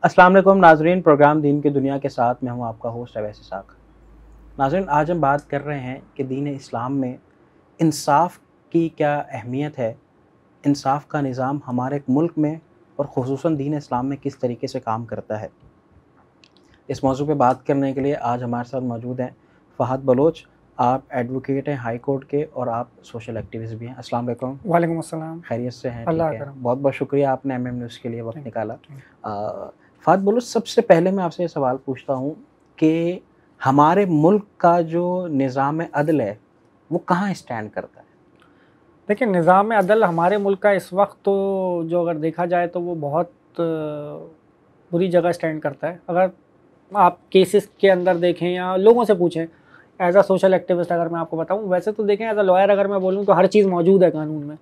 अस्सलाम वालेकुम नाजरीन, प्रोग्राम दीन की दुनिया के साथ मैं हूं आपका होस्ट अवैस इसाक। नाजरीन, आज हम बात कर रहे हैं कि दीन इस्लाम में इंसाफ की क्या अहमियत है, इंसाफ का निज़ाम हमारे मुल्क में और ख़ुसूसन दीन इस्लाम में किस तरीके से काम करता है। इस मौजू पे बात करने के लिए आज हमारे साथ मौजूद हैं फ़हद बलोच। आप एडवोकेट हैं हाई कोर्ट के और आप सोशल एक्टिविस्ट भी हैं। अस्सलाम वालेकुम। वालेकुम अस्सलाम। खैरियत से हैं? अल्लाह ठीक है, करम। बहुत बहुत शुक्रिया आपने एमएम न्यूज़ के लिए वक्त थैंक निकाला। यू। फ़हद बलोच, सबसे पहले मैं आपसे ये सवाल पूछता हूँ कि हमारे मुल्क का जो निज़ाम अदल है वो कहाँ स्टैंड करता है? देखिए, निज़ाम अदल हमारे मुल्क का इस वक्त तो जो अगर देखा जाए तो वो बहुत बुरी जगह स्टैंड करता है। अगर आप केसेस के अंदर देखें या लोगों से पूछें, एज अ सोशल एक्टिविस्ट अगर मैं आपको बताऊं, वैसे तो देखें एज अ लॉयर अगर मैं बोलूं तो हर चीज़ मौजूद है कानून में।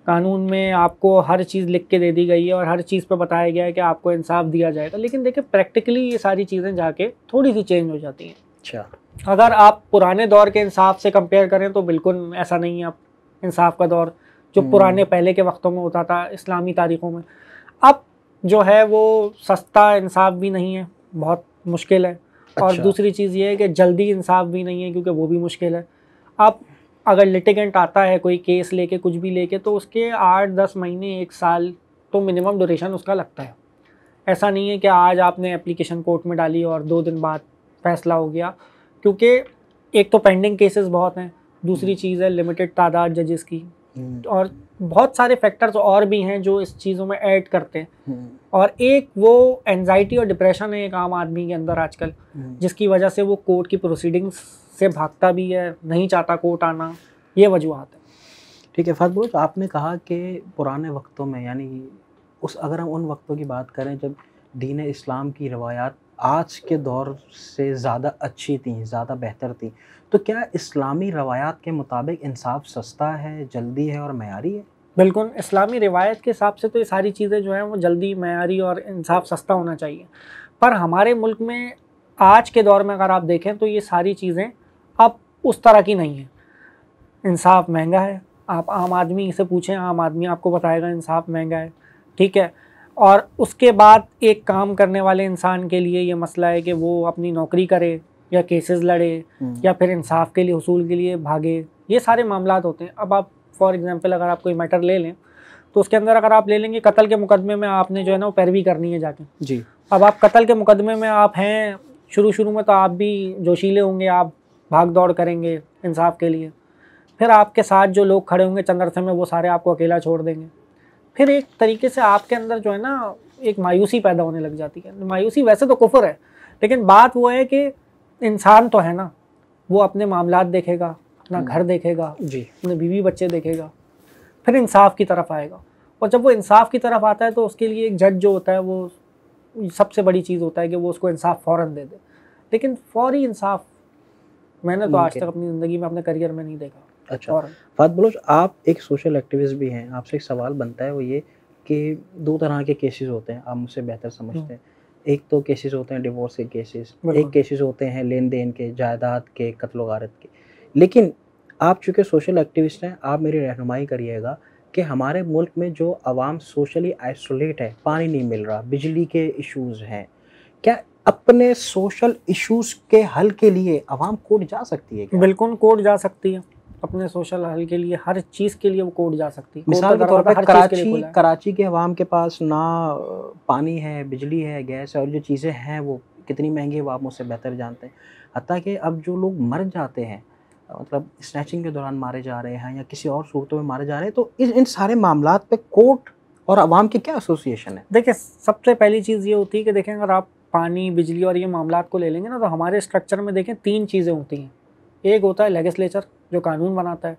कानून में आपको हर चीज़ लिख के दे दी गई है और हर चीज़ पे बताया गया है कि आपको इंसाफ दिया जाएगा। लेकिन देखिए, प्रैक्टिकली ये सारी चीज़ें जाके थोड़ी सी चेंज हो जाती हैं। अच्छा। अगर आप पुराने दौर के इंसाफ से कंपेयर करें तो बिल्कुल ऐसा नहीं है। आप इंसाफ का दौर जो पुराने पहले के वक्तों में होता था इस्लामी तारीख़ों में, अब जो है वो सस्ता इंसाफ भी नहीं है, बहुत मुश्किल है। और अच्छा। दूसरी चीज़ ये है कि जल्दी इंसाफ भी नहीं है, क्योंकि वो भी मुश्किल है। अब अगर लिटिगेंट आता है कोई केस लेके, कुछ भी लेके, तो उसके 8-10 महीने 1 साल तो मिनिमम ड्यूरेशन उसका लगता है। ऐसा नहीं है कि आज आपने एप्लीकेशन कोर्ट में डाली और 2 दिन बाद फैसला हो गया, क्योंकि एक तो पेंडिंग केसेस बहुत हैं, दूसरी चीज़ है लिमिटेड तादाद जजेस की, और बहुत सारे फैक्टर्स और भी हैं जो इस चीज़ों में ऐड करते हैं। और एक वो एंजाइटी और डिप्रेशन है एक आम आदमी के अंदर आजकल, जिसकी वजह से वो कोर्ट की प्रोसीडिंग्स से भागता भी है, नहीं चाहता कोर्ट आना। ये वजूहत है। ठीक है फ़हद बलोच, आपने कहा कि पुराने वक्तों में, यानी उस अगर हम उन वक्तों की बात करें जब दीन इस्लाम की रवायात आज के दौर से ज़्यादा अच्छी थी, ज़्यादा बेहतर थी, तो क्या इस्लामी रवायात के मुताबिक इंसाफ सस्ता है, जल्दी है और मयारी है? बिल्कुल, इस्लामी रिवायत के हिसाब से तो ये सारी चीज़ें जो हैं वो जल्दी, मयारी और इंसाफ सस्ता होना चाहिए। पर हमारे मुल्क में आज के दौर में अगर आप देखें तो ये सारी चीज़ें अब उस तरह की नहीं हैं। इंसाफ महंगा है। आप आम आदमी से पूछें, आम आदमी आपको बताएगा इंसाफ महंगा है, ठीक है। और उसके बाद एक काम करने वाले इंसान के लिए ये मसला है कि वो अपनी नौकरी करे या केसेस लड़े या फिर इंसाफ के लिए, हुसूल के लिए भागे। ये सारे मामलात होते हैं। अब आप फॉर एग्जांपल अगर आप कोई मैटर ले लें तो उसके अंदर अगर आप ले लेंगे कत्ल के मुकदमे में, आपने जो है ना वो पैरवी करनी है जाके जी। अब आप कत्ल के मुकदमे में आप हैं, शुरू में तो आप भी जोशीले होंगे, आप भाग दौड़ करेंगे इंसाफ के लिए। फिर आपके साथ जो लोग खड़े होंगे चंद अरसे में, वो सारे आपको अकेला छोड़ देंगे। फिर एक तरीके से आपके अंदर जो है ना एक मायूसी पैदा होने लग जाती है। मायूसी वैसे तो कुफर है, लेकिन बात वो है कि इंसान तो है ना, वो अपने मामलात देखेगा, अपना घर देखेगा जी। अपने बीवी बच्चे देखेगा, फिर इंसाफ की तरफ आएगा। और जब वो इंसाफ की तरफ आता है तो उसके लिए एक जज जो होता है वो सबसे बड़ी चीज़ होता है कि वो उसको इंसाफ फ़ौरन दे दे। लेकिन फौरी इंसाफ मैंने तो आज तक अपनी ज़िंदगी में, अपने करियर में नहीं देखा। अच्छा फ़हद बलोच, आप एक सोशल एक्टिविस्ट भी हैं, आपसे एक सवाल बनता है वो ये कि 2 तरह के केसेस होते हैं, आप मुझसे बेहतर समझते हैं। एक तो केसेस होते हैं डिवोर्स के केसेस, एक केसेस होते हैं लेन-देन के, जायदाद के, कत्ल-ओ-गारत के। लेकिन आप चूँकि सोशल एक्टिविस्ट हैं, आप मेरी रहनुमाई करिएगा कि हमारे मुल्क में जो अवाम सोशली आइसोलेट है, पानी नहीं मिल रहा, बिजली के इश्यूज़ हैं, क्या अपने सोशल इश्यूज़ के हल के लिए अवाम कोर्ट जा सकती है क्या? बिल्कुल कोर्ट जा सकती है। अपने सोशल हल के लिए, हर चीज़ के लिए वो कोर्ट जा सकती है। मिसाल के तौर पे कराची के अवाम के पास ना पानी है, बिजली है, गैस है, और जो चीज़ें हैं वो कितनी महंगी है वो आप मुझसे बेहतर जानते हैं। हत्ता कि अब जो लोग मर जाते हैं, मतलब स्नैचिंग के दौरान मारे जा रहे हैं या किसी और सूरतों में मारे जा रहे हैं, तो इन सारे मामलात पे कोर्ट और अवाम की क्या एसोसिएशन है? देखिए, सबसे पहली चीज़ ये होती है कि देखें, अगर आप पानी, बिजली और ये मामलात को ले लेंगे ना, तो हमारे स्ट्रक्चर में देखें 3 चीज़ें होती हैं। एक होता है लेजिस्लेचर जो कानून बनाता है,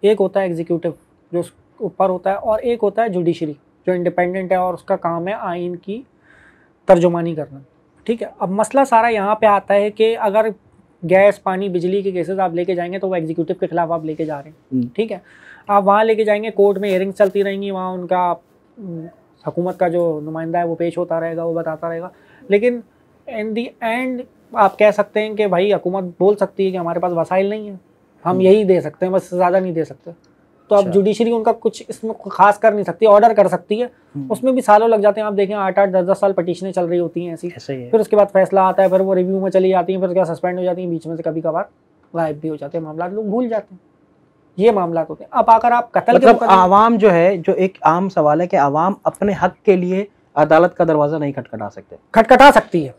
एक होता है एग्जीक्यूटिव जो ऊपर होता है, और एक होता है जुडिशरी जो इंडिपेंडेंट है और उसका काम है आइन की तर्जुमानी करना, ठीक है। अब मसला सारा यहाँ पे आता है कि अगर गैस, पानी, बिजली के केसेस आप लेके जाएंगे तो वो एग्जीक्यूटिव के खिलाफ आप लेके जा रहे हैं, ठीक है। आप वहाँ लेके जाएंगे, कोर्ट में हियरिंग्स चलती रहेंगी, वहाँ उनका हुकूमत का जो नुमाइंदा है वो पेश होता रहेगा, वो बताता रहेगा। लेकिन इन दी एंड आप कह सकते हैं कि भाई हुकूमत बोल सकती है कि हमारे पास वसाइल नहीं है, हम यही दे सकते हैं, बस ज़्यादा नहीं दे सकते। तो अब जुडिशरी उनका कुछ इसमें खास कर नहीं सकती, ऑर्डर कर सकती है, उसमें भी सालों लग जाते हैं। आप देखें 8-8, 10-10 साल पटिशनें चल रही होती हैं ऐसी, फिर उसके बाद फैसला आता है, फिर वो रिव्यू में चली जाती है, फिर उसके बाद सस्पेंड हो जाती है, बीच में से कभी कभार गायब भी हो जाते हैं मामला, लोग भूल जाते हैं, ये मामला होते हैं। अब अगर आप कत्ल मतलब आवाम जो है, जो एक आम सवाल है कि आवाम अपने हक के लिए अदालत का दरवाजा नहीं खटखटा सकते। खटखटा सकती है,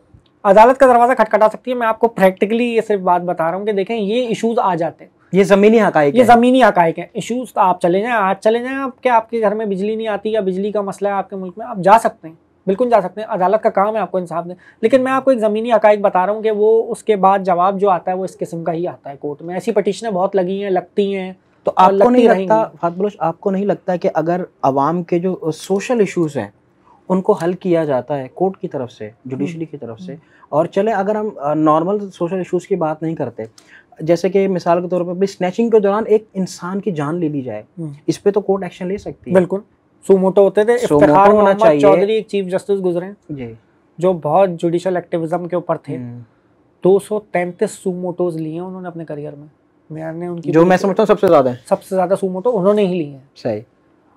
अदालत का दरवाजा खटखटा सकती है। मैं आपको प्रैक्टिकली ये सिर्फ बात बता रहा हूँ कि देखें ये इश्यूज आ जाते हैं, ये जमीनी हकाइक, ये जमीनी हकाइक है। इश्यूज तो आप चले जाएं, आज चले जाएं, आप क्या आपके घर में बिजली नहीं आती या बिजली का मसला है आपके मुल्क में, आप जा सकते हैं, बिल्कुल जा सकते हैं, अदालत का काम है आपको इंसाफ दें। लेकिन मैं आपको एक ज़मीनी हकाइक बता रहा हूँ कि वो उसके बाद जवाब जो आता है वो इस किस्म का ही आता है कोर्ट में। ऐसी पटिशनें बहुत लगी हैं, लगती हैं। तो आपको नहीं लगता फात बलोच, आपको नहीं लगता कि अगर आवाम के जो सोशल इश्यूज हैं उनको हल किया जाता है कोर्ट की तरफ से, जुडिशरी की तरफ से, और चले अगर हम नॉर्मल सोशल इश्यूज की बात नहीं करते, जैसे कि मिसाल के तौर पर स्नैचिंग के दौरान एक इंसान की जान ले ली जाए, इस पे तो कोर्ट एक्शन ले सकती है। बिल्कुल, सुमोटो होते थे, इफ्तिखार मोहम्मद चौधरी एक चीफ जस्टिस गुजरे जी, जो बहुत जुडिशल एक्टिविज्म के ऊपर थे। 233 सुमोटोज लिए उन्होंने अपने करियर में। मैंने उनकी, जो मैं समझता हूँ सबसे ज्यादा सुमोटो उन्होंने ही लिए हैं। सही।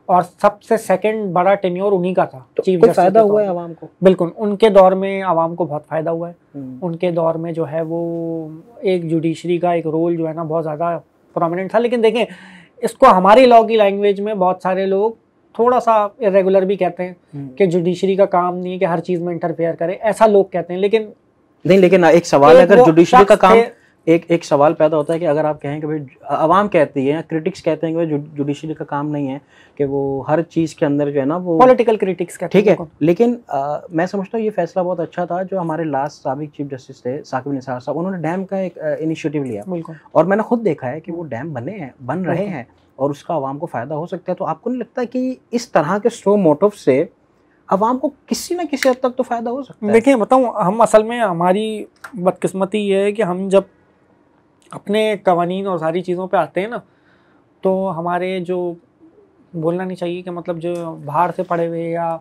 और सबसे सेकंड बड़ा टेन्योर उन्हीं का था। तो चीफ जस्टिस फायदा हुआ है आवाम को? बिल्कुल, उनके दौर में आवाम को बहुत फायदा हुआ है। उनके दौर में जो है वो एक जुडिशरी का एक रोल जो है ना बहुत ज़्यादा प्रोमिनेंट था। लेकिन देखें, इसको हमारी लॉ की लैंग्वेज में बहुत सारे लोग थोड़ा सा इरेगुलर भी कहते हैं कि जुडिशरी का काम नहीं है कि हर चीज़ में इंटरफेयर करे, ऐसा लोग कहते हैं। लेकिन एक सवाल है, अगर जुडिशरी का काम, एक सवाल पैदा होता है कि अगर आप कहें कि भाई आवाम कहती है, क्रिटिक्स कहते हैं कि भाई जुडिशरी का काम नहीं है कि वो हर चीज़ के अंदर जो है ना वो पॉलिटिकल क्रिटिक्स कहते हैं, ठीक है। लेकिन मैं समझता हूँ ये फैसला बहुत अच्छा था जो हमारे लास्ट साबिक चीफ जस्टिस थे साकिब निसार साहब, उन्होंने डैम का एक इनिशिएटिव लिया, और मैंने खुद देखा है कि वो डैम बन रहे हैं और उसका आवाम को फ़ायदा हो सकता है। तो आपको नहीं लगता कि इस तरह के स्ट्रॉन्ग मोटिव से आवाम को किसी न किसी हद तक तो फ़ायदा हो सकता है? देखिए बताऊँ, हम असल में हमारी बदकिस्मती ये है कि हम जब अपने कवानीन और सारी चीज़ों पे आते हैं ना, तो हमारे जो बोलना नहीं चाहिए कि मतलब जो बाहर से पढ़े हुए या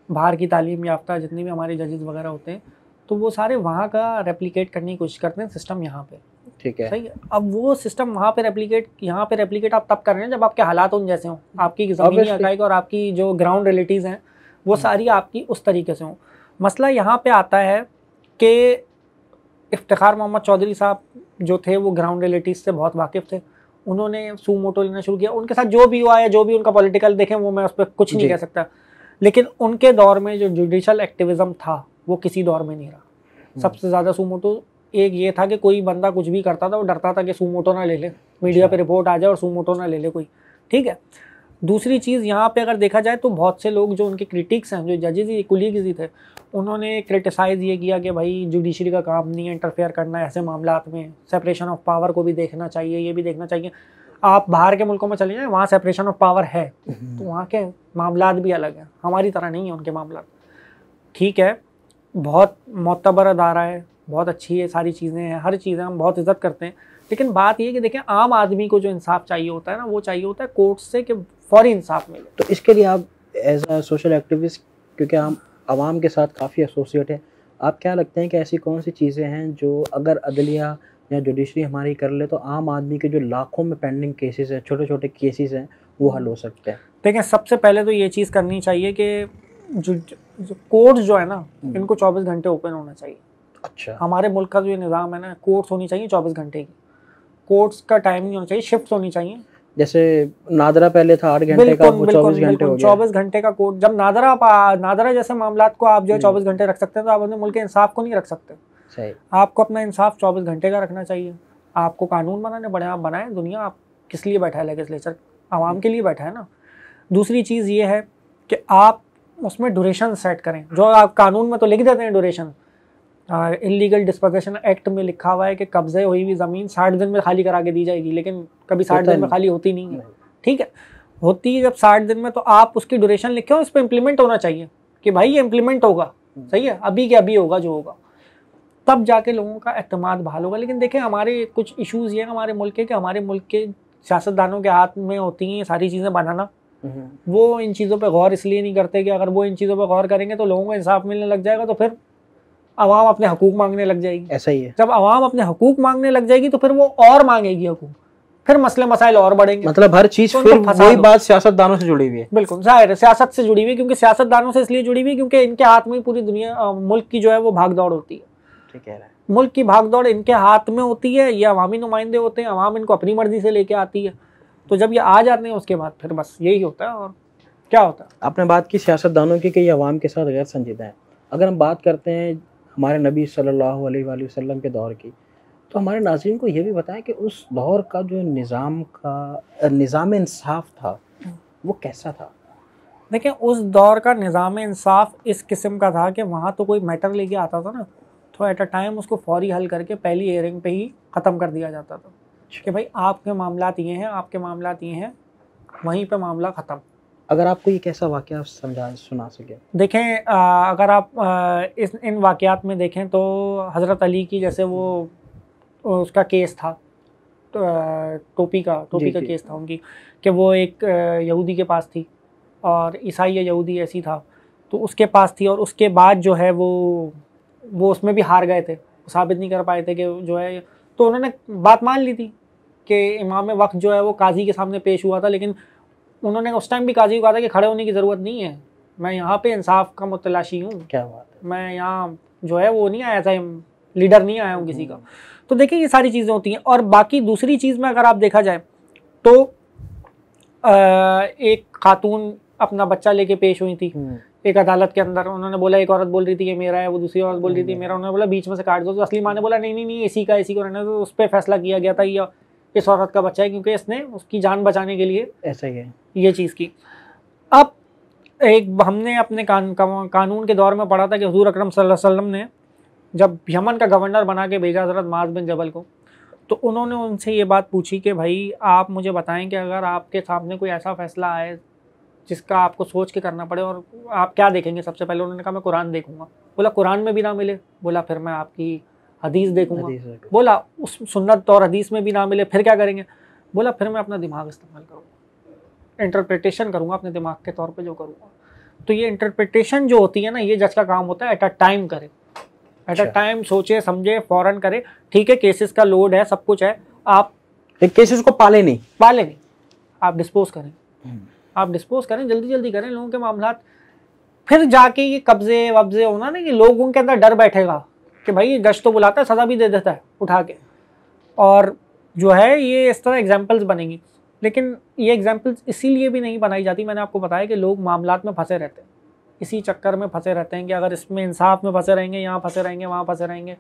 बाहर की तालीम याफ्ता जितने भी हमारे जजेस वगैरह होते हैं, तो वो सारे वहाँ का रेप्लिकेट करने की कोशिश करते हैं सिस्टम यहाँ पे। ठीक है, सही है। अब वो सिस्टम वहाँ पे रेप्लिकेट आप तब कर रहे हैं जब आपके हालात उन जैसे हों, आपकी ज़मीनी हक़ाइक़ और आपकी जो ग्राउंड रियलिटीज़ हैं वो सारी आपकी उस तरीके से हों। मसला यहाँ पे आता है कि इफ्तिखार मोहम्मद चौधरी साहब जो थे वो ग्राउंड रियलिटीज़ से बहुत वाकिफ़ थे। उन्होंने सुमोटो लेना शुरू किया, उनके साथ जो भी हुआ है, जो भी उनका पॉलिटिकल देखें वो मैं उस पर कुछ नहीं कह सकता, लेकिन उनके दौर में जो जुडिशल एक्टिविज़म था वो किसी दौर में नहीं रहा। सबसे ज़्यादा सुमोटो एक ये था कि कोई बंदा कुछ भी करता था वो डरता था कि सुमोटो ना ले ले, मीडिया पे रिपोर्ट आ जाए और सुमोटो ना ले ले कोई, ठीक है। दूसरी चीज़ यहाँ पे अगर देखा जाए तो बहुत से लोग जो उनके क्रिटिक्स हैं, जो जजेस ही कुलीग्स ही थे, उन्होंने क्रिटिसाइज़ ये किया कि भाई जुडिशरी का काम नहीं है इंटरफेयर करना ऐसे मामलात में, सेपरेशन ऑफ पावर को भी देखना चाहिए, ये भी देखना चाहिए। आप बाहर के मुल्कों में चले जाएँ, वहाँ सेपरेशन ऑफ पावर है, तो वहाँ के मामलात भी अलग हैं, हमारी तरह नहीं है उनके मामलात। ठीक है, बहुत मोतबर अदारा है, बहुत अच्छी है, सारी चीज़ें हैं, हर चीज़ें हम बहुत इज़्ज़त करते हैं, लेकिन बात ये कि देखें आम आदमी को जो इंसाफ चाहिए होता है ना, वो चाहिए होता है कोर्ट से कि फौरी इंसाफ मिले। तो इसके लिए आप एज अ सोशल एक्टिविस्ट, क्योंकि हम आवाम के साथ काफ़ी एसोसिएट है, आप क्या लगते हैं कि ऐसी कौन सी चीज़ें हैं जो अगर अदलिया या जुडिशरी हमारी कर ले तो आम आदमी के जो लाखों में पेंडिंग केसेस हैं, छोटे छोटे केसेस हैं, वो हल हो सकते हैं? देखें, सबसे पहले तो ये चीज़ करनी चाहिए कि जो कोर्ट्स जो है ना, इनको 24 घंटे ओपन होना चाहिए। अच्छा, हमारे मुल्क का जो निज़ाम है ना, कोर्ट्स होनी चाहिए 24 घंटे की, कोर्ट्स का टाइम नहीं होना चाहिए, शिफ्ट होनी चाहिए। जैसे नादरा पहले था 8 घंटे का, वो 24 घंटे हो गया। 24 घंटे का कोर्ट, जब नादरा जैसे मामलात को आप जो है 24 घंटे रख सकते हैं, तो आप अपने मुल्क के इंसाफ को नहीं रख सकते। सही, आपको अपना इंसाफ 24 घंटे का रखना चाहिए। आपको कानून बनाने पड़े, आप बनाएं। दुनिया आप किस लिए बैठा है लेजिस्लेचर? आवाम के लिए बैठा है ना। दूसरी चीज़ ये है कि आप उसमें ड्यूरेशन सेट करें, जो आप कानून में तो लिख देते हैं ड्यूरेशन, इलीगल डिस्पोजेशन एक्ट में लिखा हुआ है कि कब्जे हुई हुई ज़मीन 60 दिन में खाली करा के दी जाएगी, लेकिन कभी 60 दिन में खाली होती नहीं है। ठीक है, होती है जब 60 दिन में, तो आप उसकी ड्यूरेशन लिखे हो, इस पर इम्प्लीमेंट होना चाहिए कि भाई ये इम्प्लीमेंट होगा, सही है, अभी के अभी होगा जो होगा, तब जाके लोगों का एतमाद बहाल होगा। लेकिन देखें, हमारे कुछ इश्यूज़ ये हैं हमारे मुल्क के कि हमारे मुल्क के सियासतदानों के हाथ में होती हैं ये सारी चीज़ें बनाना। वो इन चीज़ों पे गौर इसलिए नहीं करते कि अगर वो इन चीज़ों पे गौर करेंगे तो लोगों को इंसाफ मिलने लग जाएगा, तो फिर आवाम अपने हकूक़ मांगने लग जाएगी। ऐसा ही है, जब आवाम अपने हकूक़ मांगने लग जाएगी तो फिर वो और मांगेगी हकूक़, फिर मसले मसाइल और बढ़ेंगे। मतलब हर चीज तो फिर उनको फंसा वही दो। बात सियासतदानों से जुड़ी हुई है। बिल्कुल जाहिर है सियासत से जुड़ी हुई, क्योंकि सियासतदानों से इसलिए जुड़ी हुई क्योंकि इनके हाथ में पूरी दुनिया मुल्क की जो है वो भागदौड़ होती है। ठीक कह रहा है। मुल्क की भागदौड़ इनके हाथ में होती है, ये अवामी नुमाइंदे होते हैं, अवाम इनको अपनी मर्जी से लेके आती है। तो जब ये आ जाते हैं उसके बाद फिर बस यही होता है। और क्या होता है? आपने बात की सियासतदानों की कि ये अवाम के साथ गैर संजीदा है। अगर हम बात करते हैं हमारे नबी सल्लल्लाहु अलैहि वसल्लम के दौर की, तो हमारे नाज़रीन को ये भी बताएं कि उस दौर का जो निज़ाम इंसाफ था वो कैसा था? देखिए उस दौर का निज़ाम इंसाफ इस किस्म का था कि वहाँ तो कोई मैटर लेके आता था ना, तो एट अ टाइम उसको फौरी हल करके पहली हियरिंग पे ही ख़त्म कर दिया जाता था कि भाई आपके मामलात ये हैं, आपके मामलात ये हैं, वहीं पे मामला ख़त्म। अगर आपको ये कैसा वाक़या सुना सके? देखें अगर आप इन वाक़यात में देखें तो हज़रत अली की जैसे वो उसका केस था, टोपी का केस था उनकी, कि वो एक यहूदी के पास थी और ईसाई या यहूदी ऐसी था, तो उसके पास थी और उसके बाद जो है वो उसमें भी हार गए थे, साबित नहीं कर पाए थे कि जो है, तो उन्होंने बात मान ली थी कि इमाम वक्त जो है वो काजी के सामने पेश हुआ था, लेकिन उन्होंने उस टाइम भी काजी को कहा था कि खड़े होने की ज़रूरत नहीं है, मैं यहाँ पे इंसाफ का मुतलाशी हूँ। क्या बात है। मैं यहाँ जो है वो नहीं आया था, लीडर नहीं आया हूँ किसी का। तो देखिए ये सारी चीज़ें होती हैं। और बाकी दूसरी चीज़ में अगर आप देखा जाए तो एक खातून अपना बच्चा लेके पेश हुई थी एक अदालत के अंदर। उन्होंने बोला, एक औरत बोल रही थी कि मेरा है, वो दूसरी औरत बोल रही थी मेरा। उन्होंने बोला बीच में से काट दो, तो असली माँ ने बोला नहीं नहीं नहीं इसी का, इसी को रहने दो। उस पर फैसला किया गया था ये इस औरत का बच्चा है, क्योंकि इसने उसकी जान बचाने के लिए ऐसा ही है ये चीज़ की। अब एक हमने अपने कानून के दौर में पढ़ा था कि हुजूर अकरम सल्लल्लाहु अलैहि वसल्लम ने जब यमन का गवर्नर बना के भेजा हज़रत मुआज़ बिन जबल को, तो उन्होंने उनसे ये बात पूछी कि भाई आप मुझे बताएं कि अगर आपके सामने कोई ऐसा फैसला आए जिसका आपको सोच के करना पड़े और आप क्या देखेंगे सबसे पहले? उन्होंने कहा मैं कुरान देखूंगा। बोला कुरान में भी ना मिले? बोला फिर मैं आपकी हदीस देखूंगा। बोला उस सुन्नत और हदीस में भी ना मिले फिर क्या करेंगे? बोला फिर मैं अपना दिमाग इस्तेमाल करूँगा, इंटरप्रिटेशन करूँगा अपने दिमाग के तौर पे जो करूँगा। तो ये इंटरप्रिटेशन जो होती है ना, ये जज का काम होता है। एट अ टाइम करे, एट अ टाइम सोचे समझे फ़ौरन करे। ठीक है केसेस का लोड है, सब कुछ है, आप केसेस को पाले नहीं, आप डिस्पोज करें, आप डिस्पोज करें, जल्दी जल्दी करें लोगों के मामलात। फिर जाके ये कब्जे वब्जे होना ना, कि लोगों के अंदर डर बैठेगा कि भाई ये जज तो बुलाता है, सज़ा भी दे देता है उठा के, और जो है ये इस तरह एग्जाम्पल्स बनेंगी। लेकिन ये एग्जाम्पल्स इसीलिए भी नहीं बनाई जाती, मैंने आपको बताया कि लोग मामलात में फंसे रहते हैं, इसी चक्कर में फंसे रहते हैं कि अगर इसमें इंसाफ में फंसे रहेंगे, यहाँ फंसे रहेंगे, वहाँ फंसे रहेंगे,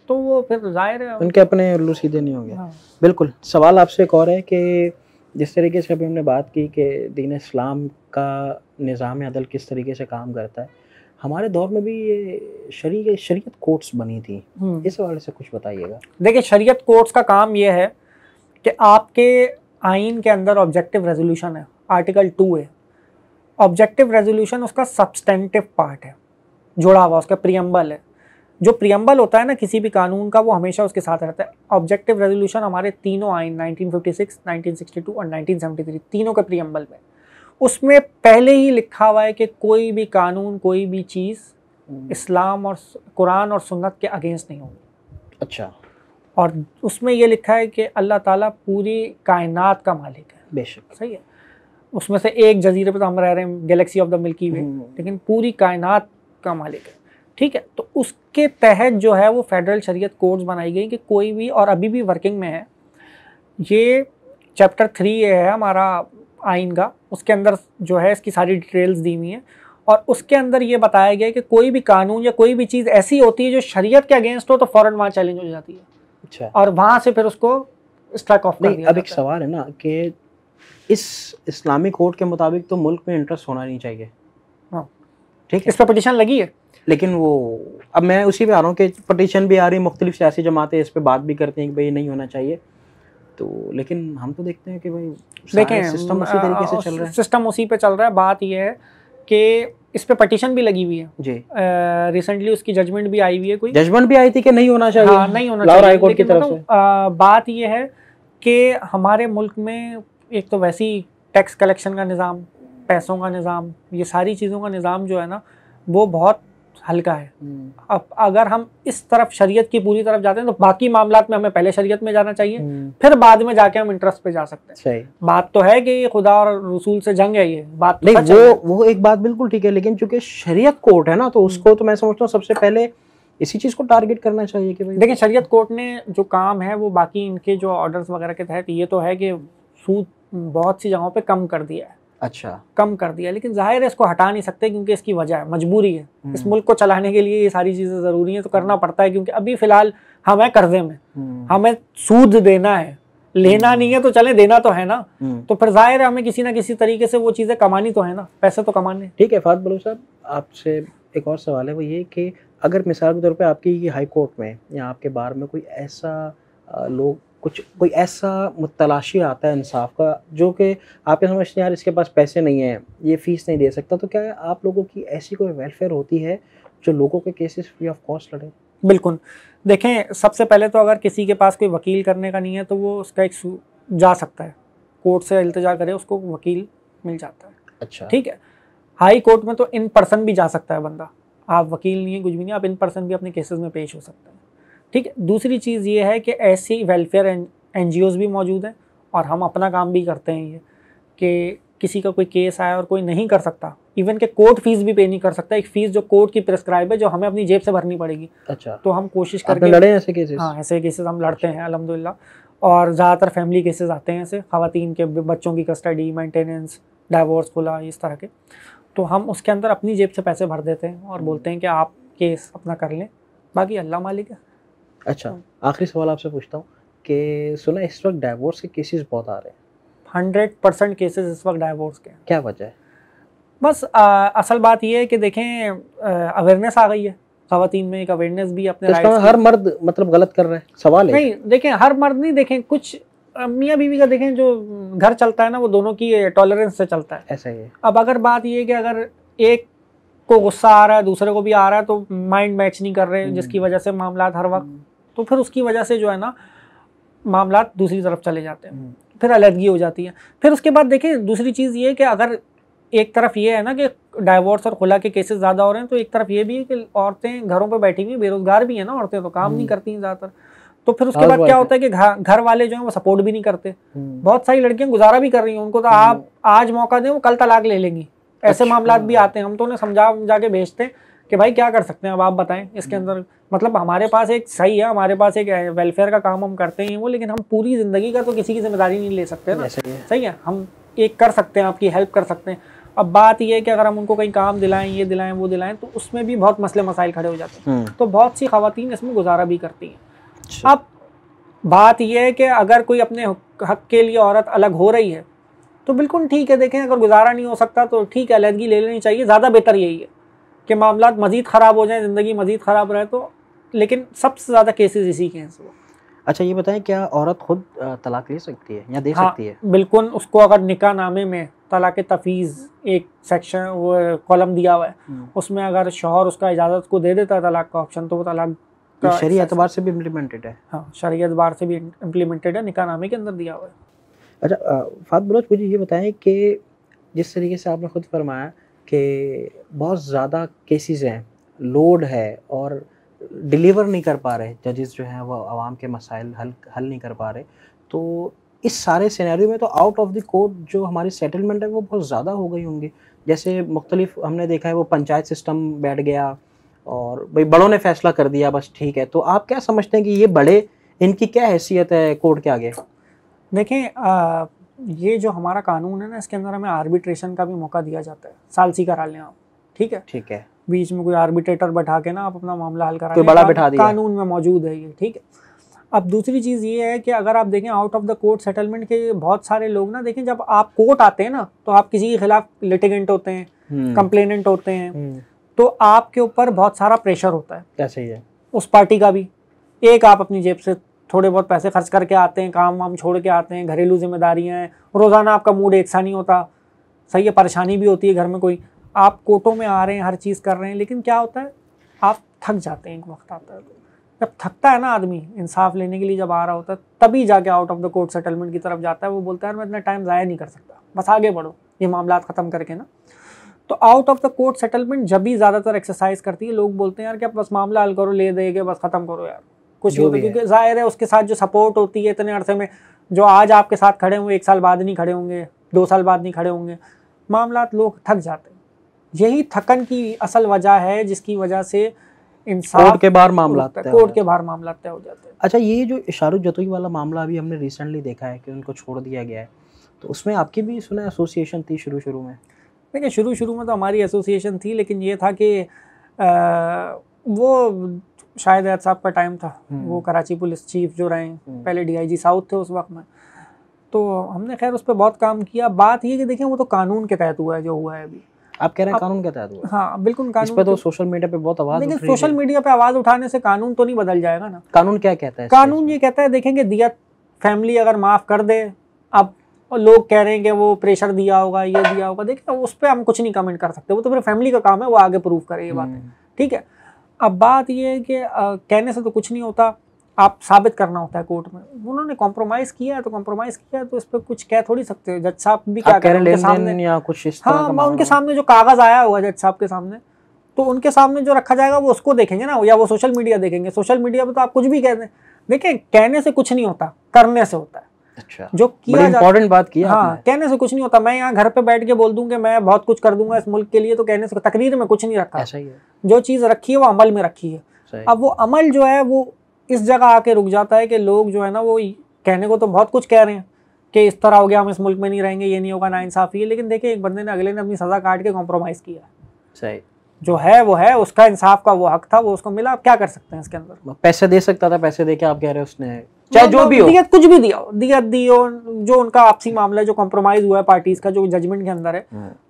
तो वो फिर जाहिर है उनके अपने उल्लू सीधे नहीं होंगे। हाँ। बिल्कुल। सवाल आपसे एक और है कि जिस तरीके से अभी हमने बात की कि दीन इस्लाम का निज़ाम अदल किस तरीके से काम करता है, हमारे दौर में भी ये शरीयत कोर्ट्स बनी थी, इस हवाले से कुछ बताइएगा। देखिए शरीयत कोर्ट्स का काम ये है कि आपके आइन के अंदर ऑब्जेक्टिव रेजोल्यूशन है, आर्टिकल 2 है। ऑब्जेक्टिव रेजोल्यूशन उसका सब्सटेंटिव पार्ट है, जुड़ा हुआ उसका प्रियम्बल है। जो प्रियम्बल होता है ना किसी भी कानून का, वो हमेशा उसके साथ रहता है। ऑब्जेक्टिव रेजोल्यूशन हमारे तीनों आइन 1956, 1962 और 1973 तीनों के प्रियम्बल में, उसमें पहले ही लिखा हुआ है कि कोई भी कानून, कोई भी चीज़ इस्लाम और कुरान और सुन्नत के अगेंस्ट नहीं होगी। अच्छा। और उसमें ये लिखा है कि अल्लाह ताला पूरी कायनात का मालिक है। बेशक सही है। उसमें से एक जजीरे पे तो हम रह रहे हैं, गैलेक्सी ऑफ द मिल्की वे, लेकिन पूरी कायनात का मालिक है। ठीक है, तो उसके तहत जो है वो फेडरल शरीयत कोड्स बनाई गई कि कोई भी, और अभी भी वर्किंग में है ये, चैप्टर 3 है हमारा आइन का, उसके अंदर जो है इसकी सारी डिटेल्स दी हुई हैं, और उसके अंदर ये बताया गया कि कोई भी कानून या कोई भी चीज़ ऐसी होती है जो शरीयत के अगेंस्ट हो तो फ़ौरन वहाँ चैलेंज हो जाती है। अच्छा। और वहाँ से फिर उसको स्ट्राइक ऑफ कर दिया। अब एक सवाल है ना कि इस इस्लामिक कोड के मुताबिक तो मुल्क में इंटरेस्ट होना नहीं चाहिए। हाँ ठीक है, इस पर पिटीशन लगी है, लेकिन वो अब मैं उसी पे आ रहा हूँ कि पिटीशन भी आ रही, मुख्तलिफ सियासी जमातें इस पे बात भी करते हैं कि भाई नहीं होना चाहिए, तो लेकिन हम तो देखते हैं कि भाई देखें सिस्टम उसी तरीके से चल रहा है। सिस्टम उसी पे चल रहा है। बात ये है कि इस पे पिटीशन भी लगी हुई है जी। रिसेंटली उसकी जजमेंट भी आई हुई है, कोई जजमेंट भी आई थी कि नहीं होना चाहिए। हाँ नहीं होना चाहिए हाई कोर्ट की तरफ से। बात ये है कि हमारे मुल्क में एक तो वैसे ही टैक्स कलेक्शन का निज़ाम, पैसों का निज़ाम, ये सारी चीज़ों का निज़ाम जो है ना वो बहुत हल्का है। अब अगर हम इस तरफ शरीयत की पूरी तरफ जाते हैं तो बाकी मामलात में हमें पहले शरीयत में जाना चाहिए, फिर बाद में जाके हम इंटरेस्ट पे जा सकते हैं। सही बात तो है कि खुदा और रसूल से जंग है, ये बात तो नहीं, वो एक बात बिल्कुल ठीक है, लेकिन चूंकि शरीयत कोर्ट है ना, तो उसको तो मैं समझता हूँ सबसे पहले इसी चीज को टारगेट करना चाहिए कि भाई देखिए शरीयत कोर्ट ने जो काम है वो बाकी इनके जो ऑर्डर्स वगैरह के तहत ये तो है कि सूद बहुत सी जगहों पे कम कर दिया है। अच्छा, कम कर दिया, लेकिन जाहिर है इसको हटा नहीं सकते क्योंकि इसकी वजह है, मजबूरी है। इस मुल्क को चलाने के लिए ये सारी चीजें जरूरी है, तो करना पड़ता है क्योंकि अभी फिलहाल हम है कर्जे में, हमें सूद देना है, लेना नहीं है तो चले, देना तो है ना। तो फिर जाहिर है हमें किसी ना किसी तरीके से वो चीजें कमानी तो है ना, पैसे तो कमाने। ठीक है फात बलूच साहब, आपसे एक और सवाल है, वो ये कि अगर मिसाल के तौर पे आपकी हाई कोर्ट में या आपके बार में कोई ऐसा लोग कोई ऐसा तलाशी आता है इंसाफ का, जो कि आप ये समझते हैं यार इसके पास पैसे नहीं है, ये फीस नहीं दे सकता, तो क्या आप लोगों की ऐसी कोई वेलफेयर होती है जो लोगों के केसेस फ्री ऑफ कॉस्ट लड़े? बिल्कुल, देखें सबसे पहले तो अगर किसी के पास कोई वकील करने का नहीं है तो वो उसका एक जा सकता है, कोर्ट से इल्तिजा करे, उसको वकील मिल जाता है। अच्छा, ठीक है। हाई कोर्ट में तो इन पर्सन भी जा सकता है बंदा, आप वकील नहीं है कुछ भी नहीं, आप इन पर्सन भी अपने केसेस में पेश हो सकते हैं। ठीक है। दूसरी चीज़ ये है कि ऐसी वेलफेयर NGOs भी मौजूद हैं और हम अपना काम भी करते हैं, ये कि किसी का कोई केस आया और कोई नहीं कर सकता, इवन के कोर्ट फीस भी पे नहीं कर सकता, एक फीस जो कोर्ट की प्रिस्क्राइब है जो हमें अपनी जेब से भरनी पड़ेगी। अच्छा, तो हम कोशिश करके लड़े ऐसे केसेस? हाँ, ऐसे केसेस हम लड़ते हैं अल्हम्दुलिल्लाह, और ज़्यादातर फैमिली केसेस आते हैं ऐसे, ख़वातीन के बच्चों की कस्टडी, मेंटेनेंस, डाइवोर्स, खुला, इस तरह के। तो हम उसके अंदर अपनी जेब से पैसे भर देते हैं और बोलते हैं कि आप केस अपना कर लें, बाकी अल्लाह मालिक है। अच्छा, आखिरी सवाल आपसे पूछता हूँ कि सुना इस वक्त डाइवोर्स के केसेस बहुत आ रहे हैं? 100% केसेस इस वक्त डाइवोर्स के। क्या वजह है? बस असल बात ये है कि देखें अवेयरनेस आ गई है, ख़वातीन में एक अवेयरनेस भी अपने राइट्स की। हर मर्द मतलब गलत कर रहे हैं, सवाल है? नहीं, देखें हर मर्द नहीं, देखें कुछ मियाँ बीवी का देखें जो घर चलता है ना वो दोनों की टॉलरेंस से चलता है, ऐसा ही है। अब अगर बात ये है कि अगर एक को गुस्सा आ रहा है दूसरे को भी आ रहा है तो माइंड मैच नहीं कर रहे, जिसकी वजह से मामला हर वक्त, तो फिर उसकी वजह से जो है ना मामला दूसरी तरफ चले जाते हैं, फिर अलहदगी हो जाती है। फिर उसके बाद देखें दूसरी चीज़ ये है कि अगर एक तरफ ये है ना कि डाइवोर्स और खुला के केसेस ज़्यादा हो रहे हैं, तो एक तरफ ये भी है कि औरतें घरों पे बैठी हुई बेरोजगार भी है ना, औरतें तो काम नहीं करती हैं ज़्यादातर, तो फिर उसके बाद क्या होता है कि घर वाले जो हैं वो सपोर्ट भी नहीं करते। बहुत सारी लड़कियां गुजारा भी कर रही हैं, उनको तो आप आज मौका दें वो कल तलाक ले लेंगी, ऐसे मामलात भी आते हैं। हम तो उन्हें समझा के भेजते हैं कि भाई क्या कर सकते हैं, अब आप बताएं इसके अंदर, मतलब हमारे पास एक सही है, हमारे पास एक वेलफेयर का काम हम करते हैं वो, लेकिन हम पूरी ज़िंदगी का तो किसी की जिम्मेदारी नहीं ले सकते ना। सही है, हम एक कर सकते हैं, आपकी हेल्प कर सकते हैं। अब बात यह है कि अगर हम उनको कहीं काम दिलाएं, ये दिलाएं, वो दिलाएं, तो उसमें भी बहुत मसले मसाइल खड़े हो जाते हैं, तो बहुत सी ख़वातीन इसमें गुजारा भी करती हैं। अब बात यह है कि अगर कोई अपने हक के लिए औरत अलग हो रही है तो बिल्कुल ठीक है, देखें अगर गुजारा नहीं हो सकता तो ठीक है, अलहदगी ले लेनी चाहिए, ज़्यादा बेहतर यही है कि मामला मज़ीद ख़राब हो जाए, ज़िंदगी मज़ीद ख़राब रहे, तो लेकिन सबसे ज़्यादा केसेस इसी के हैं। अच्छा ये बताएं, क्या औरत खुद तलाक ले सकती है या दे सकती है? बिल्कुल, उसको अगर निकाह नामे में तलाक तफीज़ एक सेक्शन वो कॉलम दिया हुआ है, उसमें अगर शौहर उसका इजाज़त को दे देता है तलाक का ऑप्शन, तो वो तलाक शरीयत एतबार से भी इम्प्लीमेंटेड है? हाँ, शरीयत एतबार से भी इम्प्लीमेंटेड है, निकाह नामे के अंदर दिया हुआ है। अच्छा फात बलोच, मुझे ये बताएं कि जिस तरीके से आपने खुद फरमाया कि बहुत ज़्यादा केसेस हैं, लोड है और डिलीवर नहीं कर पा रहे जजेस जो हैं, वो आवाम के मसाइल हल नहीं कर पा रहे, तो इस सारे सिनेरियो में तो आउट ऑफ द कोर्ट जो हमारी सेटलमेंट है वो बहुत ज़्यादा हो गई होंगी। जैसे मुख्तलिफ हमने देखा है वो पंचायत सिस्टम बैठ गया और भाई बड़ों ने फैसला कर दिया, बस ठीक है। तो आप क्या समझते हैं कि ये बड़े, इनकी क्या हैसियत है कोर्ट के आगे? देखें ये जो हमारा कानून है ना, इसके अंदर हमें आर्बिट्रेशन का भी मौका दिया जाता है, सालसी करा लें आप, ठीक है, ठीक है, बीच में कोई आर्बिट्रेटर बैठा के ना आप अपना मामला हल करा लें, बड़ा बैठा दिया, कानून में मौजूद है ये, ठीक है। अब दूसरी चीज़ ये है कि अगर आप देखें out of the court settlement के बहुत सारे लोग ना, देखें जब आप कोर्ट आते हैं ना तो आप किसी के खिलाफ लिटिगेंट होते हैं, कंप्लेनेंट होते हैं, तो आपके ऊपर बहुत सारा प्रेशर होता है, ऐसे ही है, उस पार्टी का भी। एक आप अपनी जेब से थोड़े बहुत पैसे खर्च करके आते हैं, काम वाम छोड़ के आते हैं, घरेलू जिम्मेदारियां हैं, रोज़ाना आपका मूड एक सा नहीं होता, सही है, परेशानी भी होती है घर में, कोई आप कोर्टों में आ रहे हैं, हर चीज़ कर रहे हैं, लेकिन क्या होता है आप थक जाते हैं, एक वक्त आता है, जब थकता है ना आदमी इंसाफ लेने के लिए जब आ रहा होता है, तभी जाके out of the court settlement की तरफ जाता है। वो बोलता है मैं इतना टाइम ज़ाया नहीं कर सकता, बस आगे बढ़ो ये मामला ख़त्म करके ना। तो out of the court settlement जब भी ज़्यादातर एक्सरसाइज करती है, लोग बोलते हैं यार कि आप बस मामला हल करो, ले देंगे, बस ख़त्म करो यार, कुछ नहीं होता, क्योंकि जाहिर है उसके साथ जो सपोर्ट होती है इतने अरसे में, जो आज आपके साथ खड़े होंगे 1 साल बाद नहीं खड़े होंगे, 2 साल बाद नहीं खड़े होंगे, मामला लोग थक जाते हैं। यही थकन की असल वजह है जिसकी वजह से इंसाफ कोर्ट के बाहर मामला तय हो जाते हैं। अच्छा, ये जो शाहरुख जतोई वाला मामला अभी हमने रिसेंटली देखा है कि उनको छोड़ दिया गया है, तो उसमें आपकी भी सुना एसोसिएशन थी शुरू में? देखिए शुरू में तो हमारी एसोसिएशन थी, लेकिन ये था कि वो शायद एहद साहब का टाइम था, वो कराची पुलिस चीफ जो रहे, पहले DIG साउथ थे उस वक्त में, तो हमने खैर उस पर बहुत काम किया। बात ये कि देखिए वो तो कानून के तहत हुआ है जो हुआ है अभी। आप कह रहे हैं कानून के तहत हुआ? हाँ बिल्कुल कानून। इस पे तो सोशल मीडिया पे बहुत आवाज उठ रही है। लेकिन सोशल मीडिया पे आवाज उठाने से कानून तो नहीं बदल जाएगा ना। कानून क्या कहता है? कानून ये कहता है, देखेंगे दिया फैमिली अगर माफ कर दे, अब लोग कह रहे हैं कि वो प्रेशर दिया होगा, ये दिया होगा, देखिए उस पर हम कुछ नहीं कमेंट कर सकते, वो तो फिर फैमिली का काम है, वो आगे प्रूव करे ये बातें, ठीक है। अब बात ये है कि कहने से तो कुछ नहीं होता, आप साबित करना होता है कोर्ट में। उन्होंने कॉम्प्रोमाइज किया है तो कॉम्प्रोमाइज किया है, तो इस पर कुछ कह थोड़ी सकते हो। जज साहब भी क्या कह रहे हैं सामने या कुछ इस तरह का, उनके सामने जो कागज आया हुआ जज साहब के सामने, तो उनके सामने जो रखा जाएगा वो उसको देखेंगे ना, या वो सोशल मीडिया देखेंगे। सोशल मीडिया पे तो आप कुछ भी कह दें, देखिए कहने से कुछ नहीं होता, करने से होता है। अच्छा, जो किया इम्पोर्टेंट बात किया। हाँ, कहने से कुछ नहीं होता। मैं यहाँ घर पे बैठ के बोल दूं कि मैं बहुत कुछ कर दूंगा इस मुल्क के लिए, तो कहने से, तकरीर में कुछ नहीं रखा, ऐसा ही है। जो चीज़ रखी है वो अमल में रखी है। अब वो अमल जो है वो इस जगह आके रुक जाता है कि लोग जो है ना वो कहने को तो बहुत कुछ कह रहे हैं कि इस तरह हो गया, हम इस मुल्क में नहीं रहेंगे, ये नहीं होगा, नाइंसाफ़ी है, लेकिन देखिए एक बंदे ने अगले ने अपनी सज़ा काट के कॉम्प्रोमाइज़ किया। सही, जो है वो है, उसका इंसाफ का वो हक था, वो उसको मिला। आप क्या कर सकते हैं इसके अंदर? पैसे दे सकता था, पैसे दे के आप कह रहे हो उसने, चाहे जो भी हो, दिया कुछ भी दिया, दिया दियो, जो उनका आपसी मामला है, जो कॉम्प्रोमाइज हुआ है पार्टीज का, जो जजमेंट के अंदर है,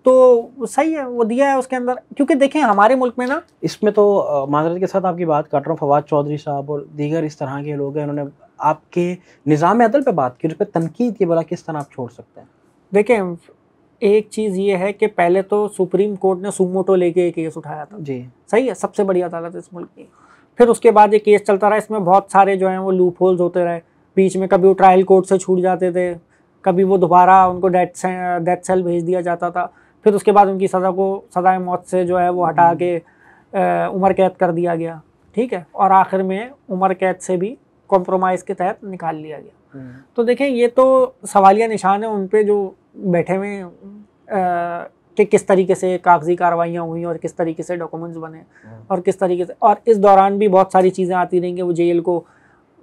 तो सही है, वो दिया है उसके अंदर। क्योंकि देखें हमारे मुल्क में ना, इसमें तो माजरत के साथ आपकी बात काट रहा हूँ, फवाद चौधरी साहब और दीगर इस तरह के लोग हैं, उन्होंने आपके निज़ाम अदल पे बात की, उस पर तनकीद की, बोला किस तरह आप छोड़ सकते हैं? देखें एक चीज़ ये है कि पहले तो सुप्रीम कोर्ट ने सुमोटो लेके एक केस उठाया था जी, सही है, सबसे बड़ी अदालत इस मुल्क की। फिर उसके बाद ये केस चलता रहा, इसमें बहुत सारे जो हैं वो लूप होल्स होते रहे बीच में। कभी वो ट्रायल कोर्ट से छूट जाते थे, कभी वो दोबारा उनको डेथ सेल भेज दिया जाता था, फिर उसके बाद उनकी सज़ाए मौत से जो है वो हटा के उम्र कैद कर दिया गया, ठीक है, और आखिर में उम्र कैद से भी कॉम्प्रोमाइज़ के तहत निकाल लिया गया। तो देखें ये तो सवालिया निशान है उन पे जो बैठे हुए कि किस तरीके से कागजी कार्रवाइयाँ हुई और किस तरीके से डॉक्यूमेंट्स बने और किस तरीके से, और इस दौरान भी बहुत सारी चीज़ें आती रहीं कि वो जेल को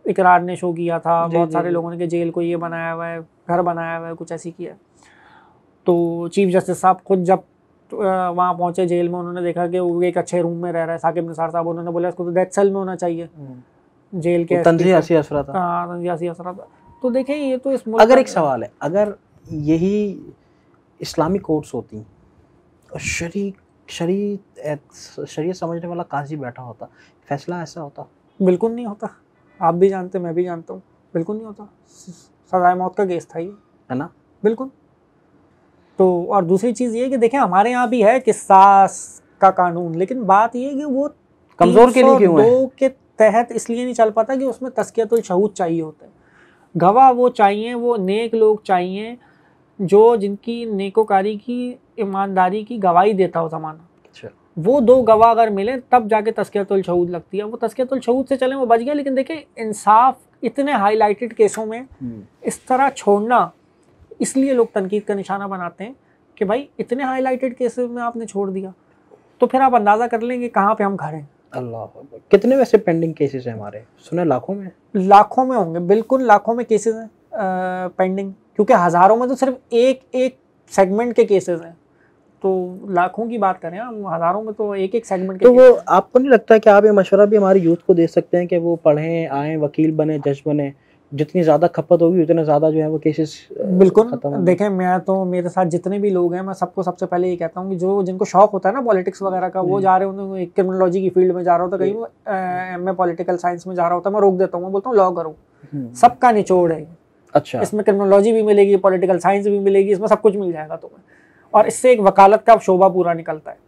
इकरार ने शो किया था, बहुत सारे लोगों ने कि जेल को ये बनाया हुआ है, घर बनाया हुआ है, कुछ ऐसी किया। तो चीफ जस्टिस साहब खुद जब वहाँ पहुँचे जेल में, उन्होंने देखा कि वो एक अच्छे रूम में रह रहा है साकिब निसार साहब, उन्होंने बोला इसको तो डेथ सेल में होना चाहिए, जेल के तंज़ियासी असरात। हाँ, तंज़ियासी असरात। तो देखें ये तो इस अगर एक सवाल है, अगर यही इस्लामिक कोर्ट्स होती और शरीयत समझने वाला काजी बैठा होता, फैसला ऐसा होता? बिल्कुल नहीं होता। आप भी जानते, मैं भी जानता हूँ, बिल्कुल नहीं होता। सज़ाए मौत का केस था ये, है ना, बिल्कुल। तो और दूसरी चीज़ ये कि देखें हमारे यहाँ भी है किसास का कानून, लेकिन बात ये है कि वो कमज़ोर के लिए क्यों है? के तहत इसलिए नहीं चल पाता कि उसमें तज़कियतुल शहूद चाहिए होता है, गवाह वो चाहिए, वो नेक लोग चाहिए जो जिनकी नेकोकारी की, ईमानदारी की गवाही देता हो ज़माना। अच्छा। वो 2 गवाह अगर मिले तब जाके तज़कियतुल शहूद लगती है। वो तज़कियतुल शहूद से चले वो बच गया, लेकिन देखिए इंसाफ इतने हाईलाइटेड केसों में इस तरह छोड़ना, इसलिए लोग तनकीद का निशाना बनाते हैं कि भाई इतने हाईलाइटेड केसेस में आपने छोड़ दिया, तो फिर आप अंदाज़ा कर लेंगे कहाँ पे हम खड़े हैं। अल्लाह, कितने वैसे पेंडिंग केसेस हैं हमारे? सुने लाखों में होंगे, बिल्कुल लाखों में केसेस हैं पेंडिंग, क्योंकि हज़ारों में तो सिर्फ एक सेगमेंट के केसेस हैं, तो लाखों की बात करें हम, हज़ारों में तो एक सेगमेंट के। तो वो आपको नहीं लगता कि आप ये मशवरा भी हमारी यूथ को दे सकते हैं कि वो पढ़ें, आएँ, वकील बने, जज बने? जितनी ज़्यादा खपत होगी उतना ज़्यादा जो है वो केसेस बिल्कुल। देखें मैं तो, मेरे साथ जितने भी लोग हैं, मैं सबको सबसे पहले ये कहता हूँ कि जो जिनको शौक होता है ना पॉलिटिक्स वगैरह का, वो जा रहे होते हैं क्रिमिनोलॉजी की फील्ड में जा रहा होता है, कहीं MA पॉलिटिकल साइंस में जा रहा होता है, मैं रोक देता हूँ, मैं बोलता हूँ लॉ करो, सबका निचोड़ है। अच्छा, इसमें क्रिमिनोलॉजी भी मिलेगी, पॉलिटिकल साइंस भी मिलेगी, इसमें सब कुछ मिल जाएगा तुम्हें, और इससे एक वकालत का शोभा पूरा निकलता है,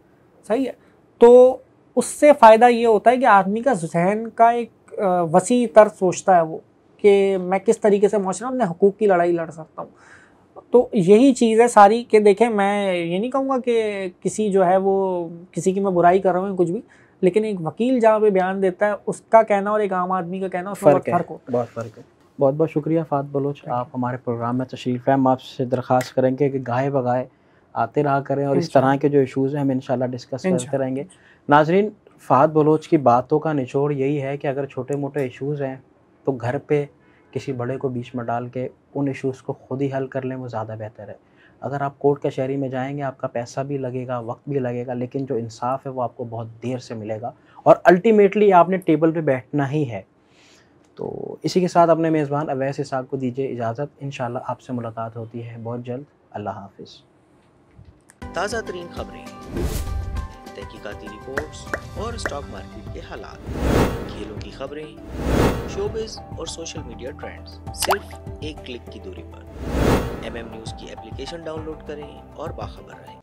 सही है। तो उससे फ़ायदा ये होता है कि आदमी का जहन का एक वसी तर सोचता है वो कि मैं किस तरीके से माशरे में अपने हकूक़ की लड़ाई लड़ सकता हूँ। तो यही चीज़ है सारी कि देखें, मैं ये नहीं कहूँगा कि किसी जो है वो किसी की मैं बुराई कर रहा हूँ कुछ भी, लेकिन एक वकील जहाँ पे बयान देता है उसका कहना और एक आम आदमी का कहना उसमें बहुत फ़र्क होता है। बहुत फ़र्क है। बहुत बहुत शुक्रिया फ़ात बलोच, आप हमारे प्रोग्राम में तशरीफ़ लाए। हम आपसे दरख्वास्त करेंगे कि गाहे बगाए आते रहा करें और इस तरह के जो इशूज़ हैं हम इंशाल्लाह डिस्कस करते रहेंगे। नाज़रीन, फ़ात बलोच की बातों का निचोड़ यही है कि अगर छोटे मोटे इशूज़ हैं तो घर पे किसी बड़े को बीच में डाल के उन इशूज़ को खुद ही हल कर लें, वो ज़्यादा बेहतर है। अगर आप कोर्ट कचहरी में जाएंगे आपका पैसा भी लगेगा, वक्त भी लगेगा, लेकिन जो इंसाफ है वो आपको बहुत देर से मिलेगा और अल्टीमेटली आपने टेबल पे बैठना ही है। तो इसी के साथ अपने मेज़बान अवैस इसाक को दीजिए इजाज़त। इंशाल्लाह आपसे मुलाकात होती है बहुत जल्द। अल्लाह हाफ़िज़। ताज़ा तरीन खबरें, तहकीकाती रिपोर्ट्स और स्टॉक मार्केट के हालात, खेलों की खबरें, शोबिज़ और सोशल मीडिया ट्रेंड्स, सिर्फ एक क्लिक की दूरी पर। MM न्यूज़ की एप्लीकेशन डाउनलोड करें और बाखबर रहें।